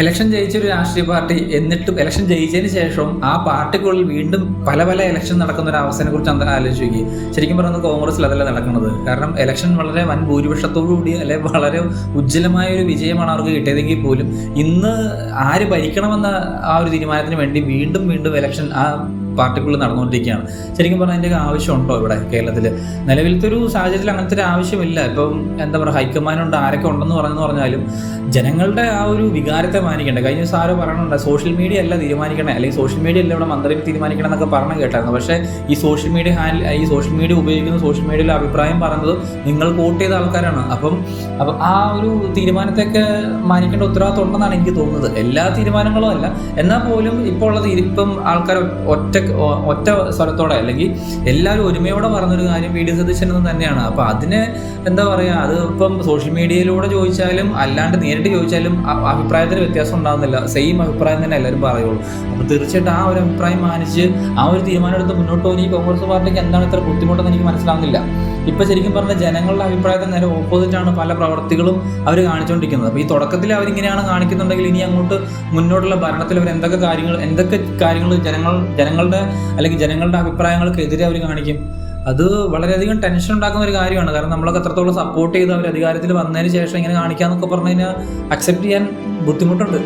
Election ജയിച്ചൊരു രാഷ്ട്രീയ party എന്നിട്ടും election ജയിച്ചതിന് ശേഷവും ആ പാർട്ടിക്കുള്ളിൽ വീണ്ടും പല പല ഇലക്ഷൻ നടക്കുന്ന ഒരു അവസ്ഥയെ കുറിച്ച് അന്ന് ആലോചിച്ച് നോക്കി. ശരിക്കും പറയുന്നത് കോൺഗ്രസിൽ അതല്ല നടക്കുന്നത്. കാരണം ഇലക്ഷൻ വളരെ വൻ ഭൂരിപക്ഷത്തോടുകൂടി അല്ലെ വളരെ ഉജ്ജ്വലമായ ഒരു വിജയമാണ് അവർക്ക് കിട്ടിയതെങ്കിൽ പോലും ഇന്ന് ആര് ഭരിക്കണമെന്ന ആ ഒരു തീരുമാനത്തിന് വേണ്ടി വീണ്ടും വീണ്ടും ഇലക്ഷൻ ആ പാർട്ടിക്കുള്ളിൽ നടന്നുകൊണ്ടിരിക്കുകയാണ്. ശരിക്കും പറഞ്ഞാൽ അതിൻ്റെ ആവശ്യമുണ്ടോ ഇവിടെ കേരളത്തിൽ? നിലവിലത്തെ ഒരു സാഹചര്യത്തിൽ അങ്ങനത്തെ ഒരു ആവശ്യമില്ല. ഇപ്പം എന്താ പറയുക, ഹൈക്കമാൻഡ് ആരൊക്കെ ഉണ്ടെന്ന് പറഞ്ഞാലും ജനങ്ങളുടെ ആ ഒരു വികാരത്തെ മാനിക്കണ്ടേ? കഴിഞ്ഞ ദിവസം ആരോ പറയണുണ്ട് സോഷ്യൽ മീഡിയ അല്ല തീരുമാനിക്കണേ, അല്ലെങ്കിൽ സോഷ്യൽ മീഡിയ അല്ല ഇവിടെ മന്ത്രി തീരുമാനിക്കണം എന്നൊക്കെ പറഞ്ഞു കേട്ടായിരുന്നു. പക്ഷേ ഈ സോഷ്യൽ മീഡിയ ഉപയോഗിക്കുന്ന സോഷ്യൽ മീഡിയയിലെ അഭിപ്രായം പറഞ്ഞത് നിങ്ങൾ വോട്ട് ചെയ്ത ആൾക്കാരാണ്. അപ്പം ആ ഒരു തീരുമാനത്തെയൊക്കെ മാനിക്കേണ്ട ഉത്തരവാദിത്വം ഉണ്ടെന്നാണ് എനിക്ക് തോന്നുന്നത്. എല്ലാ തീരുമാനങ്ങളും അല്ല, എന്നാൽ പോലും ഇപ്പോൾ ഉള്ളത് ഇപ്പം ആൾക്കാർ ഒറ്റ സ്വരത്തോടെ അല്ലെങ്കിൽ എല്ലാവരും ഒരുമയോടെ പറഞ്ഞൊരു കാര്യം വി ഡി സതീശൻ തന്നെയാണ്. അപ്പം അതിന് എന്താ പറയുക, അത് ഇപ്പം സോഷ്യൽ മീഡിയയിലൂടെ ചോദിച്ചാലും അല്ലാണ്ട് നേരിട്ട് ചോദിച്ചാലും അഭിപ്രായത്തിന് വ്യത്യാസം ഉണ്ടാകുന്നില്ല. സെയിം അഭിപ്രായം തന്നെ എല്ലാവരും പറയുള്ളൂ. അപ്പം തീർച്ചയായിട്ടും ആ ഒരു അഭിപ്രായം മാനിച്ച് ആ ഒരു തീരുമാനം എടുത്ത് മുന്നോട്ട് പോകുന്ന ഈ കോൺഗ്രസ് പാർട്ടിക്ക് എന്താണ് ഇത്ര ബുദ്ധിമുട്ടെന്ന് എനിക്ക് മനസ്സിലാവുന്നില്ല. ഇപ്പം ശരിക്കും പറഞ്ഞാൽ ജനങ്ങളുടെ അഭിപ്രായത്തിന് നേരെ ഓപ്പോസിറ്റാണ് പല പ്രവർത്തികളും അവർ കാണിച്ചുകൊണ്ടിരിക്കുന്നത്. അപ്പോൾ ഈ തുടക്കത്തിൽ അവരിങ്ങനെയാണ് കാണിക്കുന്നുണ്ടെങ്കിൽ ഇനി അങ്ങോട്ട് മുന്നോട്ടുള്ള ഭരണത്തിൽ അവർ എന്തൊക്കെ കാര്യങ്ങൾ ജനങ്ങളുടെ അല്ലെങ്കിൽ ജനങ്ങളുടെ അഭിപ്രായങ്ങൾക്കെതിരെ അവർ കാണിക്കും? അത് വളരെയധികം ടെൻഷൻ ഉണ്ടാക്കുന്ന ഒരു കാര്യമാണ്. കാരണം നമ്മളൊക്കെ എത്രത്തോളം സപ്പോർട്ട് ചെയ്ത് അവർ അധികാരത്തിൽ വന്നതിന് ശേഷം ഇങ്ങനെ കാണിക്കാന്നൊക്കെ പറഞ്ഞു കഴിഞ്ഞാൽ അക്സെപ്റ്റ് ചെയ്യാൻ ബുദ്ധിമുട്ടുണ്ട്.